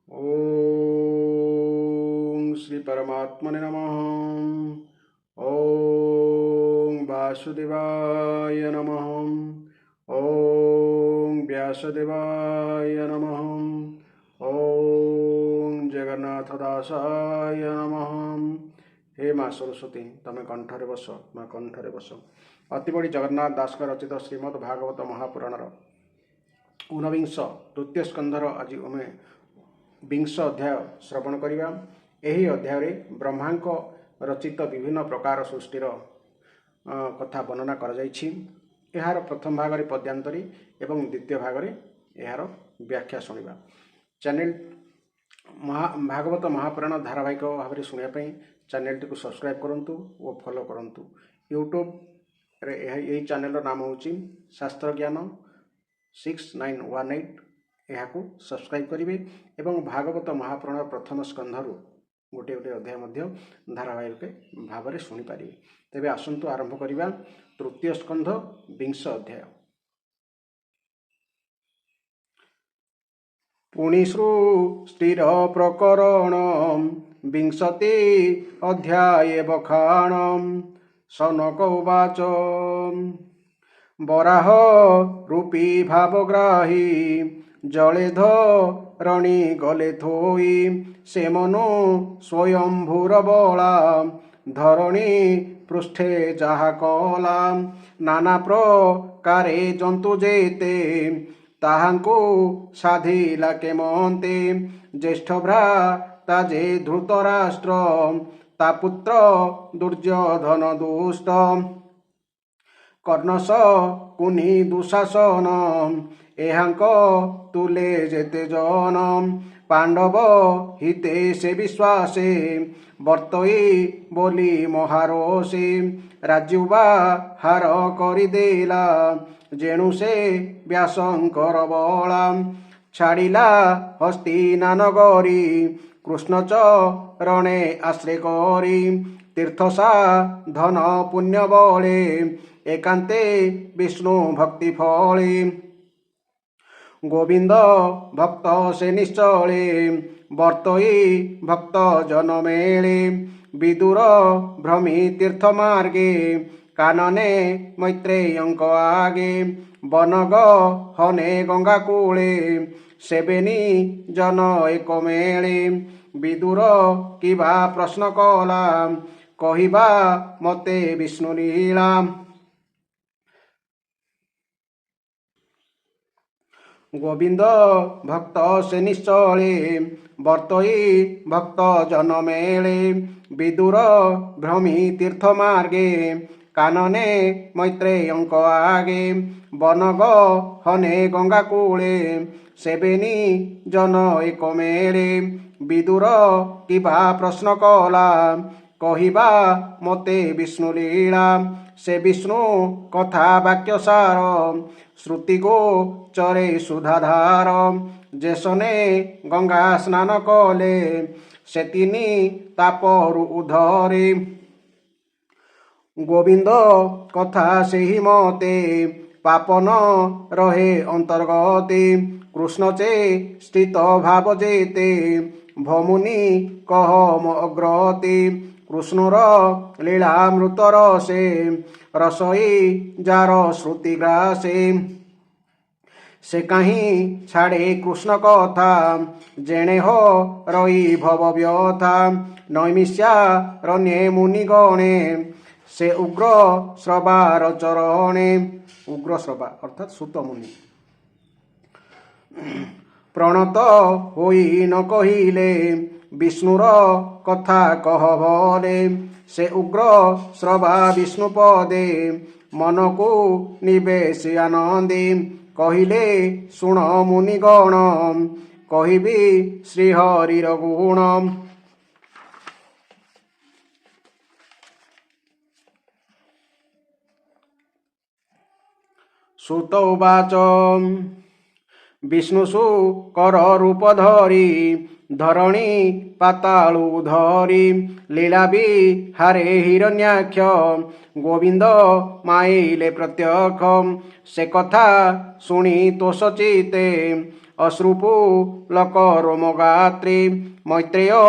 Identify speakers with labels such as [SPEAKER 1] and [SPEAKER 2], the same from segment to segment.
[SPEAKER 1] ओम श्री परमात्मने नमः। ओम वासुदेवाय नमः। ओम व्यासदेवाय नमः। ओम जगन्नाथ दासाय नमः। हे माँ सरस्वती तमें कंठरे बस, माँ कंठरे बस। अतिबड़ी जगन्नाथ दास रचित श्रीमद् भागवत महापुराणर ऊनविंश तृतीय स्कंधर आज आम विंश अध्याय श्रवण करिबा। एही अध्याय ब्रह्मांक रचित विभिन्न प्रकार सृष्टिर कथा वर्णना कर जाइछि। एहार प्रथम भाग पद्यांतरी एवं द्वितीय भाग एहार व्याख्या शुणा। चैनल भागवत महापुराण धारावाहिक भाव में शुणापी चैनल टी सब्सक्राइब करंतु और फॉलो करंतु। यूट्यूब रे चैनल नाम होची शास्त्र ज्ञान 6918 यहाकू सब्सक्राइब करेंगे एवं भागवत महापुराण प्रथम स्कंधरु गोटे गोटे अध्याय धारावाहिक भाव में शुणिपारे। तेबे आसंतु आरंभ करिबा तृतीय स्कंध विंश अध्याय। पुनि सृष्टिर प्रकरण विंशति अध्याये बखाण। सनक उवाच वराह रूपी भावग्राही जले धरणी गले थोई से मनो स्वयंभूर बला धरणी पृष्ठे जहा कला नाना प्रकारे जंतु जेते ताहांकु साधिला केमंते ज्येष्ठ भ्राता जे धृतराष्ट्र ता पुत्र दुर्योधन दुष्ट कर्णस कुनी दुशासन एहांक तुले जेते जन पांडव हिते से विश्वासे बर्तई बोली महारोषे राज्युबा हार करिदेला जेणु से व्यासंकर बला छाड़िला हस्तिना नगरी कृष्ण चरणे आश्रय करी तीर्थसा धन पुण्य बले एकांते विष्णु भक्ति फले गोविंद भक्त से निश्चले बर्तई भक्त जन मेले विदुर भ्रमी तीर्थ मार्गे कानने मैत्रेयंक आगे बनग हने गंगा कूले सेवेनी जन एक मेले विदुर किबा प्रश्न कला कहिबा मते विष्णु लीला गोविंद भक्त से निश्चले बर्तई भक्त जन मेले विदुर भ्रमी तीर्थ मार्गे कानने मैत्रेयंक आगे बनग हने गंगा कूले सेवेनी जन एक मेले विदुर किबा प्रश्न कला कहिबा मते विष्णु लीला से विष्णु कथा वाक्य सार श्रुति को चरे सुधाधार जेसने गंगा स्नान कले से तिनी तापरु उधरे गोविंद कथा से ही मते पापन रहे अंतर्गते कृष्ण चे स्थित भाव जेते भमुनि कहम अग्रते कृष्णर लीलामृत रसे रसई जार श्रुति ग्रासे से कहीं छाड़े कृष्ण कथा जेणे हो रई भव व्यथा नैमिष्या रण्ये मुनिगणे से उग्र श्रवार चरणे उग्र श्रवा अर्थात सुत मुनि प्रणत होई न कहिले विष्णुर कथा कह भले से उग्र श्रवा विष्णु पदे मन को निवेश आनंदे कहिले सुण मुनिगण कहिबी श्रीहरिर गुण सुत उवाच विष्णुसु कर रूप धरी धरणी पातालु धरी लीला विहारे हिरण्याक्ष गोविंद माइले प्रत्यक्ष से कथा शुणी तोष चिते ଅଶ୍ରୁପୁ ଲକ ରୋମଗାତ୍ରୀ ମୈତ୍ରେୟ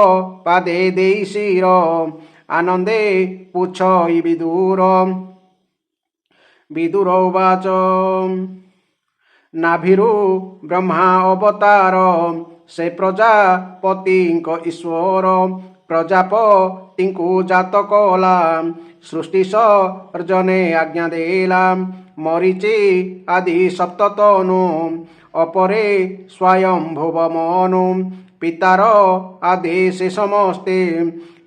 [SPEAKER 1] ପାଦେ ଦେଇ ଶିର ଆନନ୍ଦେ ପୁଚ୍ଛଇ ବିଦୁର। ବିଦୁର ଉବାଚ ନାଭିରୁ ବ୍ରହ୍ମା ଅବତାର ସେ ପ୍ରଜାପତିଙ୍କ ଈଶ୍ୱର ପ୍ରଜାପତିଙ୍କୁ ଜାତ କଲା ସୃଷ୍ଟି ସର୍ଜନେ ଆଜ୍ଞା ଦେଲା ମରିଚି ଆଦି ସପ୍ତତନୁ ଅପରେ ସ୍ୱୟଂଭୁବ ମନୁ ପିତାର ଆଦେଶ ସମସ୍ତେ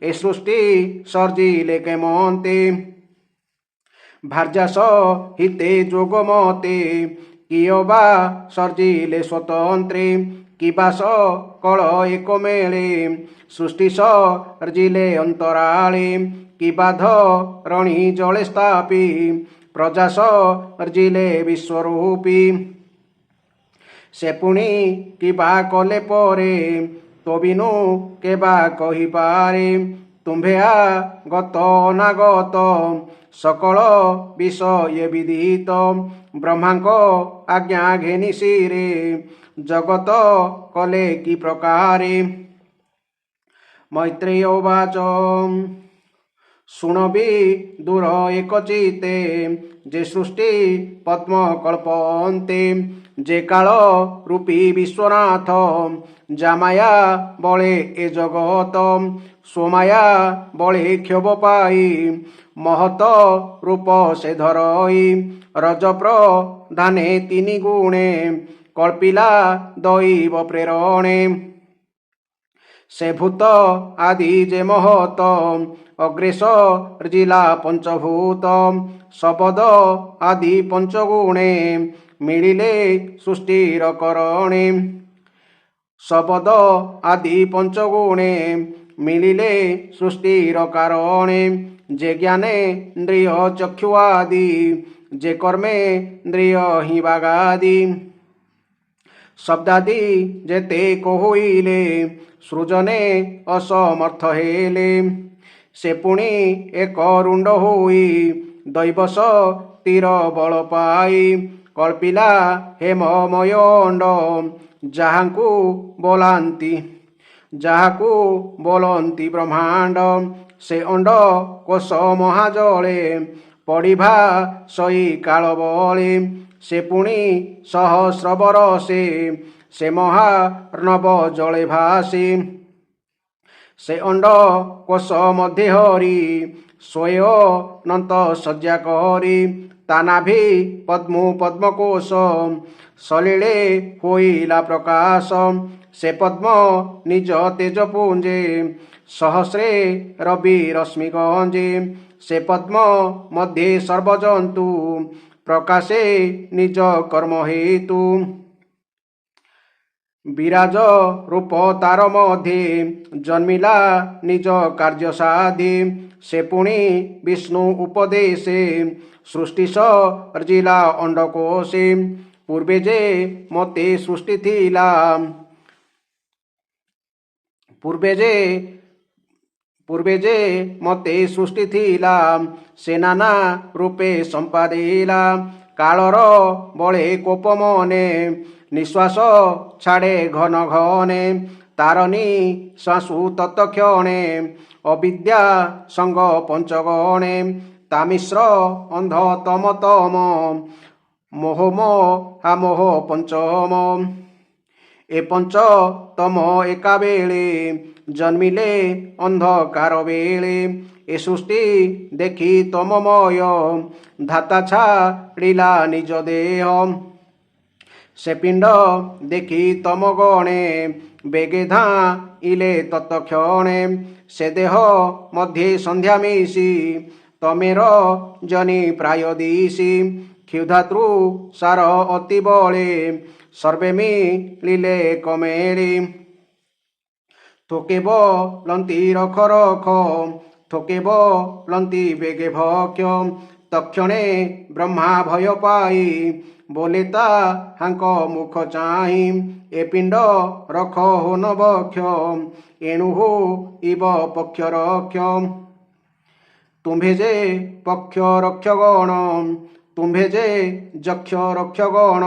[SPEAKER 1] ଏ ସୃଷ୍ଟି ସର୍ଜିଲେ କେମନ୍ତେ ଭାର୍ଯ୍ୟା ସହିତେ ଯୋଗମତେ କିଏ ବା ସର୍ଜିଲେ ସ୍ୱତନ୍ତ୍ରେ କିବା ସକଳ ଏକ ମେଳେ ସୃଷ୍ଟି ସର୍ଜିଲେ ଅନ୍ତରାଳେ କିବା ଧରଣୀ ଜଳେ ସ୍ଥାପି ପ୍ରଜା ସର୍ଜିଲେ ବିଶ୍ୱରୂପୀ ସେ ପୁଣି କିବା କଲେ ପରେ ତୋ ବିନୁ କେବା କହିପାରେ ତୁମ୍ଭେ ଗତ ଅନାଗତ ସକଳ ବିଷୟ ବିଦିତ ବ୍ରହ୍ମାଙ୍କ ଆଜ୍ଞା ଘେନି ଶିରେ ଜଗତ କଲେ କି ପ୍ରକାରେ। ମୈତ୍ରେୟ ଉବାଚ ଶୁଣ ବିଦୁର ଏକଚିତେ ଯେ ସୃଷ୍ଟି ପଦ୍ମ କଳ୍ପନ୍ତେ ଯେ କାଳ ରୂପୀ ବିଶ୍ୱନାଥ ଜାମାୟା ବଳେ ଏ ଜଗତ ସ୍ୱମାୟା ବଳେ କ୍ଷୋଭ ପାଇ ମହତ ରୂପ ସେ ଧରଇ ରଜ ପ୍ରଧାନେ ତିନି ଗୁଣେ କଳ୍ପିଲା ଦୈବ ପ୍ରେରଣେ ସେ ଭୂତ ଆଦି ଯେ ମହତ ଅଗ୍ରେସର୍ଜିଲା ପଞ୍ଚଭୂତ ଶବଦ ଆଦି ପଞ୍ଚଗୁଣେ ମିଳିଲେ ସୃଷ୍ଟିର କରଣେ ଶବଦ ଆଦି ପଞ୍ଚଗୁଣେ ମିଳିଲେ ସୃଷ୍ଟିର କାରଣେ ଯେ ଜ୍ଞାନେ ଇନ୍ଦ୍ରିୟ ଚକ୍ଷୁ ଆଦି ଯେ କର୍ମେ ଇନ୍ଦ୍ରିୟ ହିଁ ବାଗାଦି ଶବ୍ଦାଦି ଯେତେ କହୁଇଲେ ସୃଜନେ ଅସମର୍ଥ ହେଲେ ସେ ପୁଣି ଏକ ରୁଣ୍ଡ ହୋଇ ଦୈବ ଶକ୍ତିର ବଳ ପାଇ କଳ୍ପିଲା ହେମମୟ ଅଣ୍ଡ ଯାହାକୁ ବୋଲନ୍ତି ବ୍ରହ୍ମାଣ୍ଡ ସେ ଅଣ୍ଡ କୋଶ ମହାଜଳେ ପଡ଼ିଭା ସଇ କାଳ ବଳେ ସେ ପୁଣି ସହସ୍ର ବରଷେ ସେ ମହାର୍ଣ୍ଣବ ଜଳେ ଭାସେ ସେ ଅଣ୍ଡ କୋଶ ମଧ୍ୟ ହରି ସ୍ୱୟ ଅନନ୍ତ ଶଯ୍ୟା କରି ତା ନାଭି ପଦ୍ମୁ ପଦ୍ମକୋଶ ସଲିଳେ ହୋଇଲା ପ୍ରକାଶ ସେ ପଦ୍ମ ନିଜ ତେଜ ପୁଞ୍ଜେ ସହସ୍ରେ ରବି ରଶ୍ମି ଗଞ୍ଜେ ସେ ପଦ୍ମ ମଧ୍ୟେ ସର୍ବଜନ୍ତୁ ପ୍ରକାଶେ ନିଜ କର୍ମ ହେତୁ ବିରାଜ ରୂପ ତାର ମଧ୍ୟେ ଜନ୍ମିଲା ନିଜ କାର୍ଯ୍ୟ ସାଧି ସେ ପୁଣି ବିଷ୍ଣୁ ଉପଦେଶେ ସୃଷ୍ଟି ସର୍ଜିଲା ଅଣ୍ଡକୋଷେ ପୂର୍ବେ ଯେ ମତେ ସୃଷ୍ଟି ଥିଲା ପୂର୍ବେ ଯେ ମତେ ସୃଷ୍ଟି ଥିଲା ସେ ନାନା ରୂପେ ସମ୍ପାଦିଲା କାଳର ବଳେ କୋପ ମନେ ନିଶ୍ୱାସ ଛାଡ଼େ ଘନ ଘନେ ତାର ନିଶ୍ୱାସୁ ତତ୍କ୍ଷଣେ ଅବିଦ୍ୟା ସଙ୍ଗ ପଞ୍ଚଗଣେ ତାମିଶ୍ର ଅନ୍ଧ ତମ ତମ ମୋହ ମୋହ ପଞ୍ଚମ ଏ ପଞ୍ଚ ତମ ଏକାବେଳେ ଜନ୍ମିଲେ ଅନ୍ଧକାର ବେଳେ ଏ ସୃଷ୍ଟି ଦେଖି ତମମୟ ଧାତା ଛାଡ଼ିଲା ନିଜ ଦେହ ସେ ପିଣ୍ଡ ଦେଖି ତମ ଗଣେ ବେଗେ ଧାଇଲେ ତତ୍କ୍ଷଣେ ସେ ଦେହ ମଧ୍ୟେ ସନ୍ଧ୍ୟା ମିଶି ତମେର ଜନି ପ୍ରାୟ ଦିଶି କ୍ଷୁଧାତୃ ସାର ଅତି ବଳେ ସର୍ବେ ମିଳିଲେ କମେଳି ଥୋକେ ବୋଲନ୍ତି ରଖ ରଖ ଥୋକେ ବୋଲନ୍ତି ବେଗେ ଭକ୍ଷ ତକ୍ଷଣେ ବ୍ରହ୍ମା ଭୟ ପାଇ ବୋଲେ ତାହାଙ୍କ ମୁଖ ଚାହିଁ ଏ ପିଣ୍ଡ ରଖ ହୋନ ବକ୍ଷ ଏଣୁ ଇବ ପକ୍ଷ ରକ୍ଷ ତୁମ୍ଭେ ଯେ ପକ୍ଷ ରକ୍ଷ ଗଣ ତୁମ୍ଭେ ଯେ ଯକ୍ଷ ରକ୍ଷଗଣ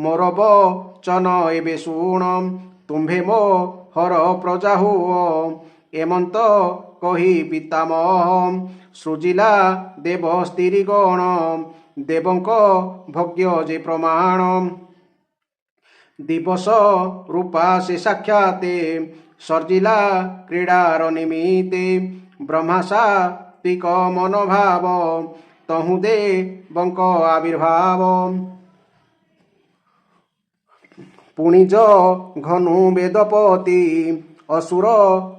[SPEAKER 1] ମୋର ବଚନ ଏବେ ଶୁଣ। ତୁମ୍ଭେ ମୋ ହର ପ୍ରଜା ହୁଅ ଏମନ୍ତ କହି ପିତାମହ ସୃଜିଲା ଦେବ ସ୍ତ୍ରୀଗଣ ଦେବଙ୍କ ଭୋଗ୍ୟ ଯେ ପ୍ରମାଣ। ଦିବସ ରୂପା ସେ ସାକ୍ଷାତେ ସର୍ଜିଲା କ୍ରୀଡ଼ାର ନିମିତ୍ତେ ବ୍ରହ୍ମା ସାତ୍ବିକ ମନୋଭାବ ତହୁଁ ଦେବଙ୍କ ଆବିର୍ଭାବ। ପୁଣିଜ ଘନୁ ବେଦପତି ଅସୁର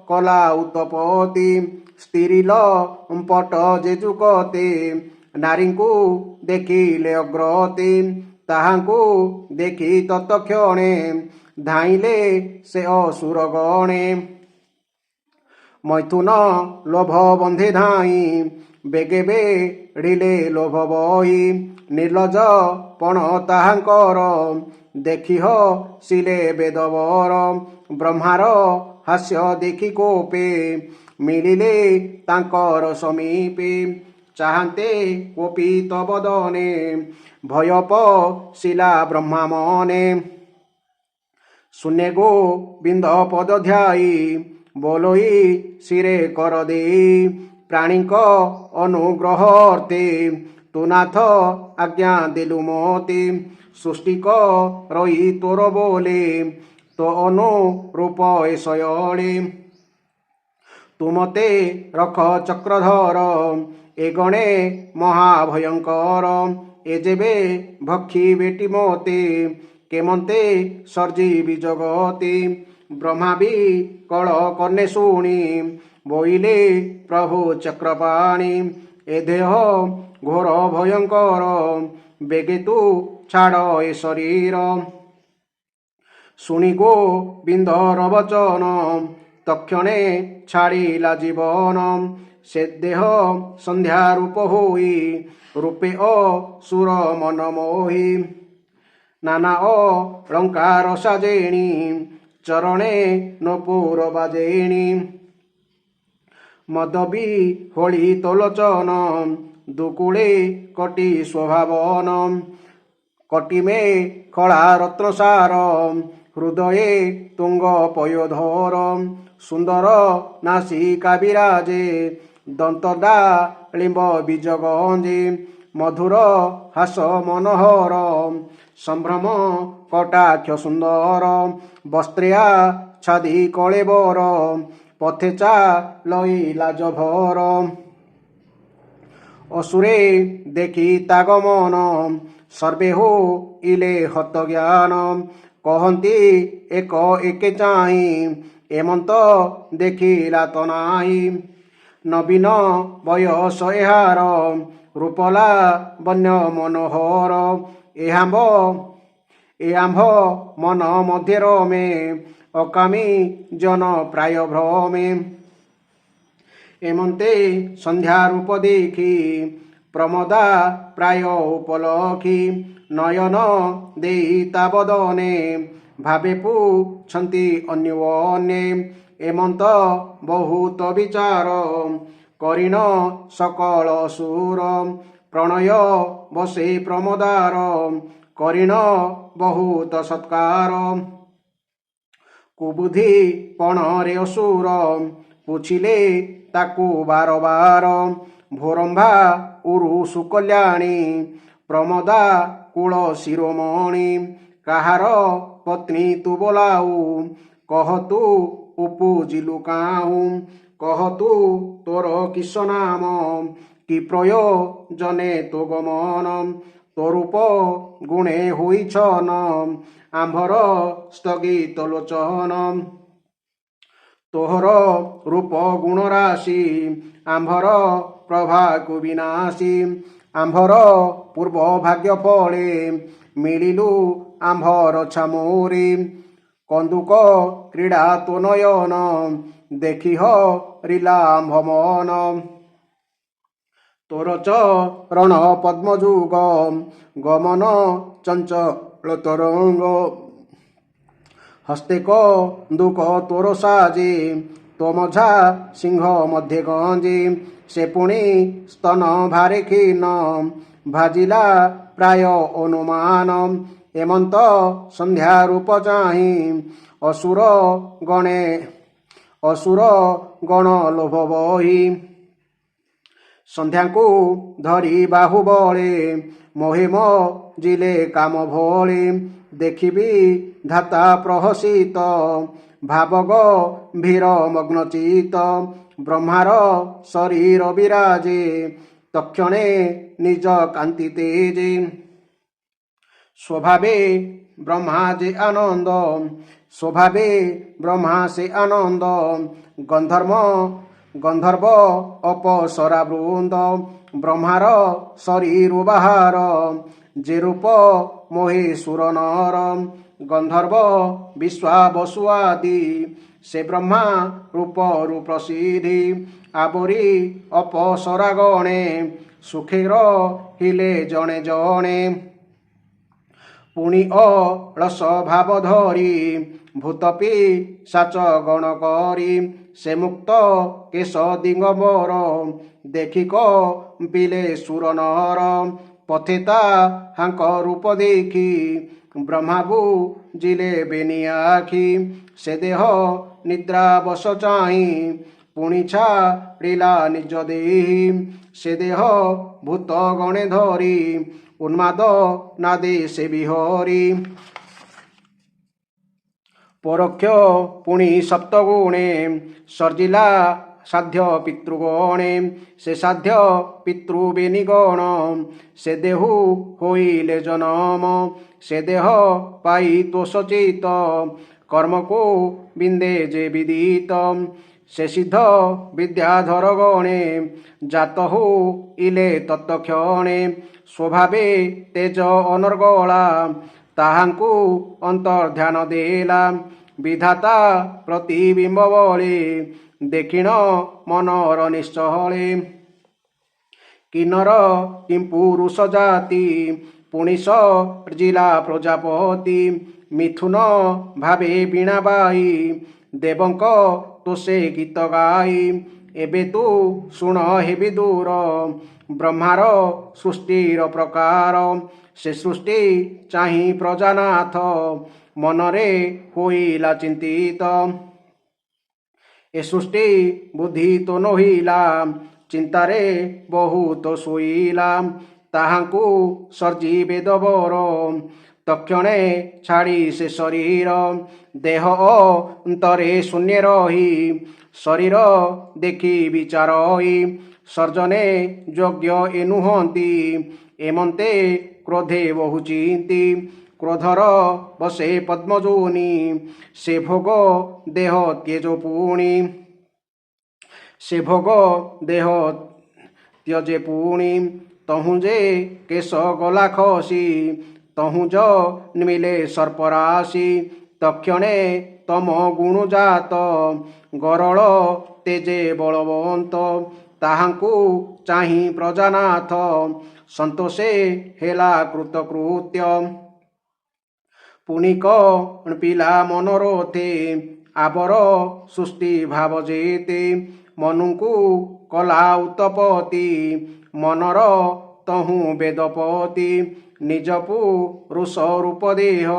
[SPEAKER 1] କଲା ଉତ୍ତପତି ସ୍ତ୍ରୀଲ ପଟ ଯେ ଯୁଗତେ ନାରୀଙ୍କୁ ଦେଖିଲେ ଅଗ୍ରତେ ତାହାଙ୍କୁ ଦେଖି ତତକ୍ଷଣେ ଧାଇଁଲେ ସେ ଅସୁର ଗଣେ। ମୈଥୁନ ଲୋଭ ବନ୍ଧେ ଧାଇଁ ବେଗେ ବେଢ଼ିଲେ ଲୋଭ ବହି ନିର୍ଲଜ ପଣ ତାହାଙ୍କର ଦେଖି ହସିଲେ ବେଦବର। ବ୍ରହ୍ମାର ହାସ୍ୟ ଦେଖି କୋପେ ମିଳିଲେ ତାଙ୍କର ସମୀପେ ଚାହାନ୍ତେ କୋପିତ ବଦନେ ଭୟ ପଶିଲା ବ୍ରହ୍ମା ମନେ। ଶୂନ୍ୟ ଗୋବିନ୍ଦ ପଦ ଧ୍ୟାଇ ବୋଲୋଇ ଶିରେ କର ଦେଇ ପ୍ରାଣୀଙ୍କ ଅନୁଗ୍ରହ ଅର୍ଥେ ତୁ ନାଥ ଆଜ୍ଞା ଦେଲୁ ମତେ। ସୃଷ୍ଟି କରଇ ତୋର ବୋଲେ ତୋ ଅନୁରୂପ ଏ ଶୟଳେ ତୁ ମତେ ରଖ ଚକ୍ରଧର ଏ ଗଣେ ମହାଭୟଙ୍କର। ଏ ଯେବେ ଭକ୍ଷୀ ବେଟି ମତେ କେମନ୍ତେ ସର୍ଜିବି ଜଗତେ। ବ୍ରହ୍ମା ବିକଳ କର୍ଣ୍ଣେ ଶୁଣି ବୋଇଲେ ପ୍ରଭୁ ଚକ୍ରପାଣି ଏ ଦେହ ଘୋର ଭୟଙ୍କର ବେଗେ ତୁ ଛାଡ଼ ଏ ଶରୀର। ଶୁଣି ଗୋବିନ୍ଦର ବଚନ ତକ୍ଷଣେ ଛାଡ଼ିଲା ଜୀବନ। ସେ ଦେହ ସନ୍ଧ୍ୟା ରୂପ ହୋଇ ରୂପେ ଅସୁର ମନ ମୋହି ନାନା ଅଳଙ୍କାର ସାଜେଣି ଚରଣେ ନୂପୁର ବାଜେଣି। ମଦ ବିହୋଳି ତୋଲୋଚନ ଦୁକୁଳେ କଟି ସ୍ୱଭାବନ କଟିମେ ଖଳା ରତ୍ନସାର ହୃଦୟେ ତୁଙ୍ଗ ପୟୋଧର। ସୁନ୍ଦର ନାସିକା ବିରାଜେ ଦନ୍ତଡାଳିମ୍ବ ବୀଜ ଗଞ୍ଜେ ମଧୁର ହାସ ମନୋହର ସମ୍ଭ୍ରମ କଟାକ୍ଷ ସୁନ୍ଦର। ବସ୍ତ୍ରେଆ ଛାଦି କଳେବର ପଥେ ଚାଲଇ ଲାଜଭର। ଅସୁରେ ଦେଖି ତାଗମନ ସର୍ବେ ହୋଇଲେ ହତ ଜ୍ଞାନ। କହନ୍ତି ଏକ ଏକେ ଚାହିଁ ଏମନ୍ତ ଦେଖିଲା ତ ନାହିଁ। ନବୀନ ବୟସ ଏହାର ରୂପଲା ବନ୍ୟ ମନୋହର। ଏ ଆମ୍ଭ ମନ ମଧ୍ୟ ରମେ ଅକାମୀ ଜନ ପ୍ରାୟ ଭ୍ରମେ। ଏମନ୍ତେ ସନ୍ଧ୍ୟା ରୂପ ଦେଖି ପ୍ରମୋଦା ପ୍ରାୟ ଉପଲକ୍ଷୀ ନୟନ ଦେଇ ତା ବଦନେ ଭାବେ ପୁଛନ୍ତି ଅନ୍ୟବନେ। ଏମନ୍ତ ବହୁତ ବିଚାର କରିଣ ସକଳ ସୁର ପ୍ରଣୟ ବସେ ପ୍ରମୋଦାର କରିଣ ବହୁତ ସତ୍କାର। କୁବୁଦ୍ଧି ପଣରେ ଅସୁର ପୁଛିଲେ ତାକୁ ବାର ବାର ଭୋରମ୍ଭା ଉରୁ ସୁକଲ୍ୟାଣୀ ପ୍ରମୋଦା କୁଳ ଶିରୋମଣି। କାହାର ପତ୍ନୀ ତୁ ବୋଲାଉ କହ ତୁ ଉପୁଜିଲୁ କାହୁଁ। କହ ତୁ ତୋର କିସ ନାମ କି ପ୍ରୟୋଜନେ ତୋ ଗମନ। ତୋ ରୂପ ଗୁଣେ ହୋଇଛନ ଆମ୍ଭର ସ୍ଥଗିତ ଲୋଚନ। ତୋହର ରୂପ ଗୁଣ ରାଶି ଆମ୍ଭର ପ୍ରଭାକୁ ବିନାଶୀ। ଆମ୍ଭର ପୂର୍ବ ଭାଗ୍ୟ ଫଳେ ମିଳିଲୁ ଆମ୍ଭର ଛାମୁରି। କନ୍ଦୁକ କ୍ରୀଡ଼ା ତୋ ନୟନ ଦେଖି ହରିଲା ଆମ୍ଭ ମନ। ତୋର ଚରଣ ପଦ୍ମଯୁଗ ଗମନ ଚଞ୍ଚଳ ତରଙ୍ଗ। ହସ୍ତେ କନ୍ଦୁକ ତୋର ସାଜେ ତୋ ମଝା ସିଂହ ମଧ୍ୟ ଗଞ୍ଜେ। ସେ ପୁଣି ସ୍ତନ ଭାରେ କ୍ଷୀଣ ଭାଜିଲା ପ୍ରାୟ ଅନୁମାନ ଏମନ୍ତ ସନ୍ଧ୍ୟା ରୂପ ଚାହିଁ ଅସୁର ଗଣ ଲୋଭ ବହି ସନ୍ଧ୍ୟାଙ୍କୁ ଧରି ବାହୁବଳେ ମହିମ ଜିଲେ କାମ ଭଳି ଦେଖିବି ଧାତା ପ୍ରହସିତ ଭାବଗ ଭୀର ମଗ୍ନଚିତ ବ୍ରହ୍ମାର ଶରୀର ବିରାଜେ ତକ୍ଷଣେ ନିଜ କାନ୍ତି ତେଜେ ସ୍ୱଭାବେ ବ୍ରହ୍ମା ଯେ ଆନନ୍ଦ ସ୍ୱଭାବେ ବ୍ରହ୍ମା ସେ ଆନନ୍ଦ ଗନ୍ଧର୍ବ ଅପସରା ବୃନ୍ଦ ବ୍ରହ୍ମାର ଶରୀର ବାହାର ଯେ ରୂପ ମୋହେ ସୁର ନର ଗନ୍ଧର୍ବ ବିଶ୍ୱାବସୁ ଆଦି ସେ ବ୍ରହ୍ମା ରୂପରୁ ପ୍ରସିଦ୍ଧି ଆବରି ଅପସରା ଗଣେ ସୁଖେ ରହିଲେ ଜଣେ ଜଣେ ପୁଣି ଅଳସ ଭାବ ଧରି ଭୂତ ପିଶାଚ ଗଣ କରି ସେ ମୁକ୍ତ କେଶ ଦିଗମ୍ବର ଦେଖି କମ୍ପିଲେ ସୁର ନର ପଥେ ତାହାଙ୍କ ରୂପ ଦେଖି ବ୍ରହ୍ମା ବୁଜିଲେ ବେନି ଆଖି ସେ ଦେହ ନିଦ୍ରା ବଶ ଚାହିଁ ପୁଣି ଛାଡ଼ିଲା ନିଜ ଦେହି ସେ ଦେହ ଭୂତ ଗଣେ ଧରି ଉନ୍ମାଦ ନାଦେ ସେ ବିହରି ପରୋକ୍ଷ ପୁଣି ସପ୍ତଗୁଣେ ସର୍ଜିଲା ସାଧ୍ୟ ପିତୃଗଣେ ସେ ସାଧ୍ୟ ପିତୃବେନିଗଣ ସେ ଦେହୁ ହୋଇଲେ ଜନମ ସେ ଦେହ ପାଇ ତୋଷଚିତ କର୍ମକୁ ବିନ୍ଦେ ଯେ ବିଦିତ ସେ ସିଦ୍ଧ ବିଦ୍ୟାଧର ଗଣେ ଜାତ ହୋଇଲେ ତତ୍କ୍ଷଣେ ସ୍ୱଭାବେ ତେଜ ଅନର୍ଗଳା ତାହାଙ୍କୁ ଅନ୍ତର୍ଧ୍ୟାନ ଦେଲା ବିଧାତା ପ୍ରତିବିମ୍ବ ବଳେ ଦେଖିଣ ମନର ନିଶ୍ଚଳେ କିନ୍ନର କିମ୍ପୁରୁଷ ଜାତି ପୁଣି ସର୍ଜିଲା ପ୍ରଜାପତି ମିଥୁନ ଭାବେ ବୀଣା ବାଇ ଦେବଙ୍କ ତୋଷେ ଗୀତ ଗାଇ ଏବେ ତୁ ଶୁଣ ହେବି ଦୂର ବ୍ରହ୍ମାର ସୃଷ୍ଟିର ପ୍ରକାର ସେ ସୃଷ୍ଟି ଚାହିଁ ପ୍ରଜାନାଥ ମନରେ ହୋଇଲା ଚିନ୍ତିତ ଏ ସୃଷ୍ଟି ବୁଦ୍ଧି ତ ନୋହିଲା ଚିନ୍ତାରେ ବହୁତ ଶୋଇଲା ତାହାଙ୍କୁ ସର୍ଜି ବେଦବର ତକ୍ଷଣେ ଛାଡ଼ି ସେ ଶରୀର ଦେହ ଅନ୍ତରେ ଶୂନ୍ୟ ରହି ଶରୀର ଦେଖି ବିଚାରଇ ସର୍ଜନେ ଯୋଗ୍ୟ ଏ ନୁହନ୍ତି ଏମନ୍ତେ କ୍ରୋଧେ ବହୁ ଚିନ୍ତି କ୍ରୋଧର ବସେ ପଦ୍ମଯୋନି ସେ ଭୋଗ ଦେହ ତ୍ୟଜ ପୁଣି ସେ ଭୋଗ ଦେହ ତ୍ୟଜେ ପୁଣି ତହୁଁ ଯେ କେଶ ଗଲା ଖସି ତହୁଁ ଜନ୍ମିଲେ ସର୍ପରାଶି ତକ୍ଷଣେ ତମ ଗୁଣ ଜାତ ଗରଳ ତେଜେ ବଳବନ୍ତ ତାହାଙ୍କୁ ଚାହିଁ ପ୍ରଜାନାଥ ସନ୍ତୋଷେ ହେଲା କୃତକୃତ୍ୟ ପୁଣି କମ୍ପିଲା ମନୋରଥେ ଆବର ସୃଷ୍ଟି ଭାବ ଯେତେ ମନୁଙ୍କୁ କଲା ଉତ୍ତପତି ମନର ତହୁଁ ବେଦପତି ନିଜ ପୁରୁଷ ରୂପ ଦେହ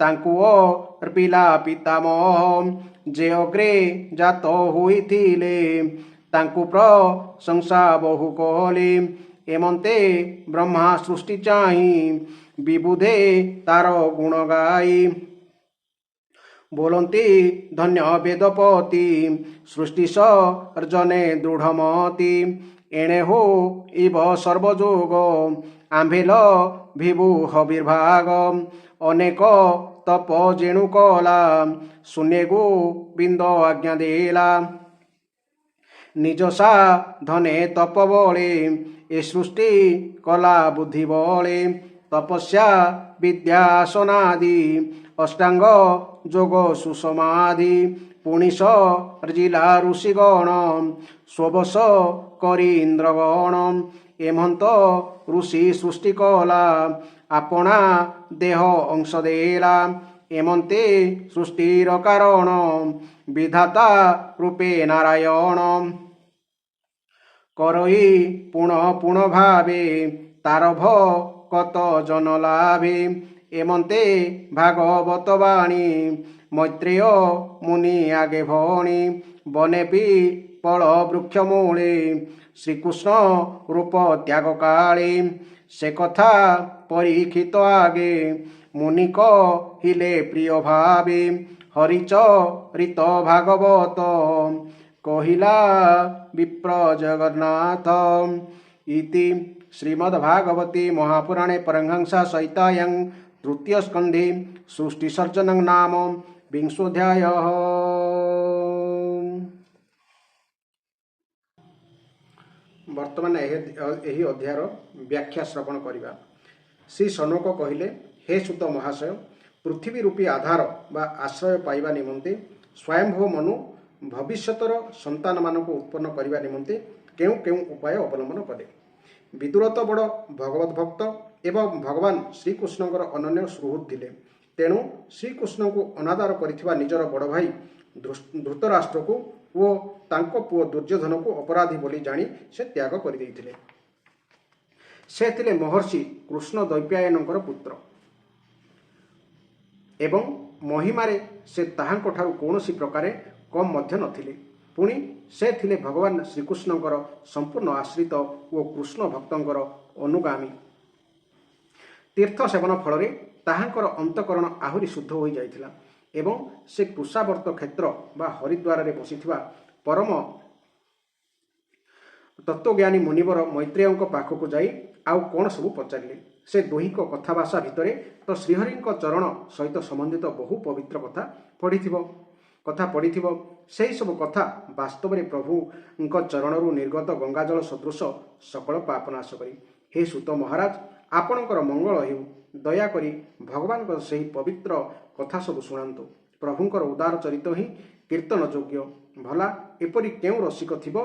[SPEAKER 1] ତାଙ୍କୁ ଅର୍ପିଲା ପିତାମହ ଯେ ଅଗ୍ରେ ଜାତ ହୋଇଥିଲେ ତାଙ୍କୁ ପ୍ରଶଂସା ବହୁ କଲେ ଏମନ୍ତେ ବ୍ରହ୍ମା ସୃଷ୍ଟି ଚାହିଁ ବିବୁଧେ ତାର ଗୁଣ ଗାଇ ବୋଲନ୍ତି ଧନ୍ୟ ବେଦପତି ସୃଷ୍ଟି ସର୍ଜନେ ଦୃଢ଼ମତି ଏଣେ ହୋଇବ ସର୍ବଯୋଗ ଆମ୍ଭେଲ ଭିଭୁ ହବିର୍ଭାଗ ଅନେକ ତପ ଯେଣୁ କଲା ଶୂନ୍ୟ ଗୋବିନ୍ଦ ଆଜ୍ଞା ଦେଲା ନିଜ ସାଧନେ ତପ ବଳେ ଏ ସୃଷ୍ଟି କଲା ବୁଦ୍ଧି ବଳେ ତପସ୍ୟା ବିଦ୍ୟା ଆସନାଦି ଅଷ୍ଟାଙ୍ଗ ଯୋଗ ସୁସମାଧି ପୁଣି ସର୍ଜିଲା ଋଷିଗଣ ସ୍ୱବଶ କରି ଇନ୍ଦ୍ରଗଣ ଏମନ୍ତ ଋଷି ସୃଷ୍ଟି କଲା ଆପଣା ଦେହ ଅଂଶ ଦେଲା ଏମନ୍ତେ ସୃଷ୍ଟିର କାରଣ ବିଧାତା ରୂପେ ନାରାୟଣ କରଇ ପୁଣ ପୁଣ ଭାବେ তারভ কত জন লাভে এমন্তে ভাগবত বাণী মৈত্রেয় মুনি আগে ভণী বনেপি পল বৃক্ষ মূলে শ্রীকৃষ্ণ রূপ ত্যাগ কালে সে কথা পরীক্ষিত আগে মুনি কহিলে প্রিয় ভাবে হরিচরিত ভাগবত কহিলা বিপ্র জগন্নাথ ইতি শ্রীমদ্ভাগবতে মহাপুরাণে परमहंसा संहितायां तृतीय स्कंधे सृष्टिसर्जनं नाम विंशोऽध्यायः। ବର୍ତ୍ତମାନ ଏହି ଅଧ୍ୟାୟର ବ୍ୟାଖ୍ୟା ଶ୍ରବଣ କରିବା। ଶ୍ରୀ ସନକ କହିଲେ, ହେ ସୁତ ମହାଶୟ, ପୃଥିବୀ ରୂପୀ ଆଧାର ବା ଆଶ୍ରୟ ପାଇବା ନିମନ୍ତେ ସ୍ୱୟଂଭୂ ମନୁ ଭବିଷ୍ୟତର ସନ୍ତାନମାନଙ୍କୁ ଉତ୍ପନ୍ନ କରିବା ନିମନ୍ତେ କେଉଁ କେଉଁ ଉପାୟ ଅବଲମ୍ବନ କଲେ। ବିଦୁର ତ ବଡ଼ ଭଗବତ ଭକ୍ତ ଏବଂ ଭଗବାନ ଶ୍ରୀକୃଷ୍ଣଙ୍କର ଅନନ୍ୟ ସୁହୃଦ ଥିଲେ। ତେଣୁ ଶ୍ରୀକୃଷ୍ଣଙ୍କୁ ଅନାଦର କରିଥିବା ନିଜର ବଡ଼ ଭାଇ ଧୃତରାଷ୍ଟ୍ରକୁ ଓ ତାଙ୍କ ପୁଅ ଦୁର୍ଯ୍ୟୋଧନକୁ ଅପରାଧୀ ବୋଲି ଜାଣି ସେ ତ୍ୟାଗ କରିଦେଇଥିଲେ। ସେ ଥିଲେ ମହର୍ଷି କୃଷ୍ଣ ଦୈପାୟନଙ୍କର ପୁତ୍ର ଏବଂ ମହିମାରେ ସେ ତାହାଙ୍କଠାରୁ କୌଣସି ପ୍ରକାରେ କମ୍ ମଧ୍ୟ ନଥିଲେ। ପୁଣି ସେ ଥିଲେ ଭଗବାନ ଶ୍ରୀକୃଷ୍ଣଙ୍କର ସମ୍ପୂର୍ଣ୍ଣ ଆଶ୍ରିତ ଓ କୃଷ୍ଣ ଭକ୍ତଙ୍କର ଅନୁଗାମୀ। ତୀର୍ଥ ସେବନ ଫଳରେ ତାହାଙ୍କର ଅନ୍ତଃକରଣ ଆହୁରି ଶୁଦ୍ଧ ହୋଇଯାଇଥିଲା ଏବଂ ସେ କୃଷାବର୍ତ୍ତ କ୍ଷେତ୍ର ବା ହରିଦ୍ୱାରରେ ବସିଥିବା ପରମ ତତ୍ତ୍ୱଜ୍ଞାନୀ ମୁନିବର ମୈତ୍ରେୟଙ୍କ ପାଖକୁ ଯାଇ ଆଉ କ'ଣ ସବୁ ପଚାରିଲେ। ସେ ଦୈହିକ କଥାଭାଷା ଭିତରେ ତ ଶ୍ରୀହରିଙ୍କ ଚରଣ ସହିତ ସମ୍ବନ୍ଧିତ ବହୁ ପବିତ୍ର କଥା ପଡ଼ିଥିବ। ସେହି ସବୁ କଥା ବାସ୍ତବରେ ପ୍ରଭୁଙ୍କ ଚରଣରୁ ନିର୍ଗତ ଗଙ୍ଗାଜଳ ସଦୃଶ ସକଳ ପାପନାଶ କରି। ହେ ସୁତ ମହାରାଜ, ଆପଣଙ୍କର ମଙ୍ଗଳ ହେଉ। ଦୟାକରି ଭଗବାନଙ୍କର ସେହି ପବିତ୍ର କଥା ସବୁ ଶୁଣାନ୍ତୁ। ପ୍ରଭୁଙ୍କର ଉଦାର ଚରିତ ହିଁ କୀର୍ତ୍ତନ ଯୋଗ୍ୟ। ଭଲା ଏପରି କେଉଁ ରସିକ ଥିବ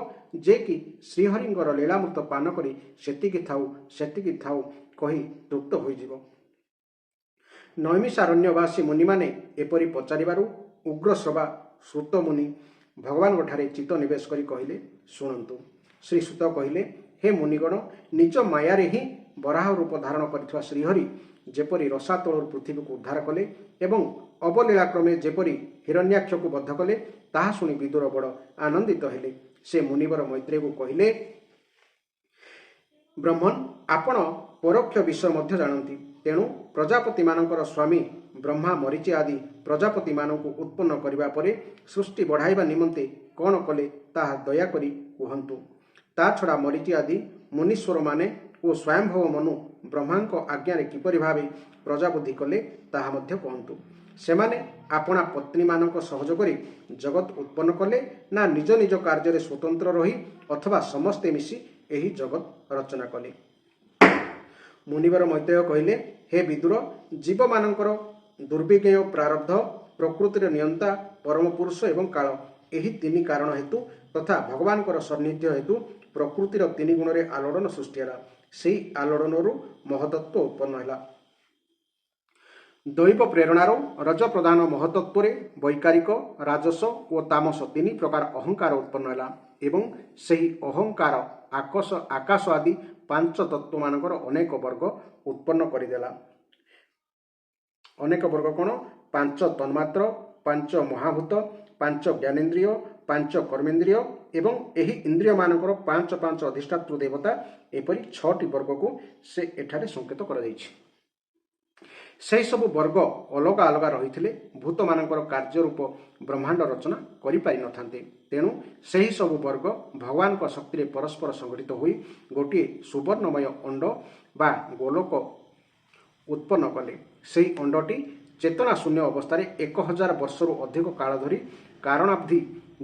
[SPEAKER 1] ଯେ କି ଶ୍ରୀହରିଙ୍କର ଲୀଳାମୃତ ପାନ କରି ସେତିକି ଥାଉ କହି ତୃପ୍ତ ହୋଇଯିବ। ନୈମିଷାରଣ୍ୟବାସୀ ମୁନିମାନେ ଏପରି ପଚାରିବାରୁ ଉଗ୍ରଶ୍ରବା ସୂତ ମୁନି ଭଗବାନଙ୍କଠାରେ ଚିତ୍ତ ନିବେଶ କରି କହିଲେ, ଶୁଣନ୍ତୁ। ଶ୍ରୀ ସୂତ କହିଲେ, ହେ ମୁନିଗଣ, ନିଜ ମାୟାରେ ହିଁ ବରାହ ରୂପ ଧାରଣ କରିଥିବା ଶ୍ରୀହରି ଯେପରି ରସାତଳରୁ ପୃଥିବୀକୁ ଉଦ୍ଧାର କଲେ ଏବଂ ଅବଲୀଳାକ୍ରମେ ଯେପରି ହିରଣ୍ୟାକ୍ଷକୁ ବଦ୍ଧ କଲେ, ତାହା ଶୁଣି ବିଦୁର ବଡ଼ ଆନନ୍ଦିତ ହେଲେ। ସେ ମୁନିବର ମୈତ୍ରେୟକୁ କହିଲେ, ବ୍ରହ୍ମନ୍, ଆପଣ ପରୋକ୍ଷ ବିଷୟ ମଧ୍ୟ ଜାଣନ୍ତି। ତେଣୁ ପ୍ରଜାପତିମାନଙ୍କର ସ୍ୱାମୀ ବ୍ରହ୍ମା ମରିଚି ଆଦି ପ୍ରଜାପତିମାନଙ୍କୁ ଉତ୍ପନ୍ନ କରିବା ପରେ ସୃଷ୍ଟି ବଢ଼ାଇବା ନିମନ୍ତେ କ'ଣ କଲେ ତାହା ଦୟାକରି କୁହନ୍ତୁ। ତା ଛଡ଼ା ମରିଚି ଆଦି ମୁନୀଶ୍ୱରମାନେ ଓ ସ୍ୱୟଂଭବ ମନୁ ବ୍ରହ୍ମାଙ୍କ ଆଜ୍ଞାରେ କିପରି ଭାବେ ପ୍ରଜାବୃଦ୍ଧି କଲେ ତାହା ମଧ୍ୟ କହନ୍ତୁ। ସେମାନେ ଆପଣା ପତ୍ନୀମାନଙ୍କ ସହଯୋଗରେ ଜଗତ ଉତ୍ପନ୍ନ କଲେ ନା ନିଜ ନିଜ କାର୍ଯ୍ୟରେ ସ୍ୱତନ୍ତ୍ର ରହି ଅଥବା ସମସ୍ତେ ମିଶି ଏହି ଜଗତ ରଚନା କଲେ। ମୁନିବର ମୈତ୍ରେୟ କହିଲେ, ହେ ବିଦୁର, ଜୀବମାନଙ୍କର ଦୁର୍ବିଜ୍ଞେୟ ପ୍ରାରବ୍ଧ, ପ୍ରକୃତିର ନିୟନ୍ତା ପରମ ପୁରୁଷ ଏବଂ କାଳ, ଏହି ତିନି କାରଣ ହେତୁ ତଥା ଭଗବାନଙ୍କର ସାନ୍ନିଧ୍ୟ ହେତୁ ପ୍ରକୃତିର ତିନି ଗୁଣରେ ଆଲୋଡ଼ନ ସୃଷ୍ଟି ହେଲା। ସେହି ଆଲୋଡ଼ନରୁ ମହତତ୍ଵ ଉତ୍ପନ୍ନ ହେଲା। ଦୈବ ପ୍ରେରଣାର ରଜ ପ୍ରଧାନ ମହତତ୍ଵରେ ବୈକାରିକ, ରାଜସ ଓ ତାମସ ତିନି ପ୍ରକାର ଅହଙ୍କାର ଉତ୍ପନ୍ନ ହେଲା ଏବଂ ସେହି ଅହଙ୍କାର ଆକାଶ ଆଦି ପାଞ୍ଚ ତତ୍ଵମାନଙ୍କର ଅନେକ ବର୍ଗ ଉତ୍ପନ୍ନ କରିଦେଲା। ଅନେକ ବର୍ଗ କ'ଣ? ପାଞ୍ଚ ତନ୍ମାତ୍ର, ପାଞ୍ଚ ମହାଭୂତ, ପାଞ୍ଚ ଜ୍ଞାନେନ୍ଦ୍ରିୟ, ପାଞ୍ଚ କର୍ମେନ୍ଦ୍ରିୟ ଏବଂ ଏହି ଇନ୍ଦ୍ରିୟମାନଙ୍କର ପାଞ୍ଚ ପାଞ୍ଚ ଅଧିଷ୍ଠାତୃ ଦେବତା, ଏପରି 6ଟି ବର୍ଗକୁ ସେ ଏଠାରେ ସଂକେତ କରାଯାଇଛି। ସେହି ସବୁ ବର୍ଗ ଅଲଗା ଅଲଗା ରହିଥିଲେ ଭୂତମାନଙ୍କର କାର୍ଯ୍ୟ ରୂପ ବ୍ରହ୍ମାଣ୍ଡ ରଚନା କରିପାରିନଥାନ୍ତେ। ତେଣୁ ସେହି ସବୁ ବର୍ଗ ଭଗବାନଙ୍କ ଶକ୍ତିରେ ପରସ୍ପର ସଂଗଠିତ ହୋଇ ଗୋଟିଏ ସୁବର୍ଣ୍ଣମୟ ଅଣ୍ଡ ବା ଗୋଲକ ଉତ୍ପନ୍ନ କଲେ। ସେହି ଅଣ୍ଡଟି ଚେତନା ଶୂନ୍ୟ ଅବସ୍ଥାରେ 1000 ବର୍ଷରୁ ଅଧିକ କାଳ ଧରି କାରଣାବ୍ଧି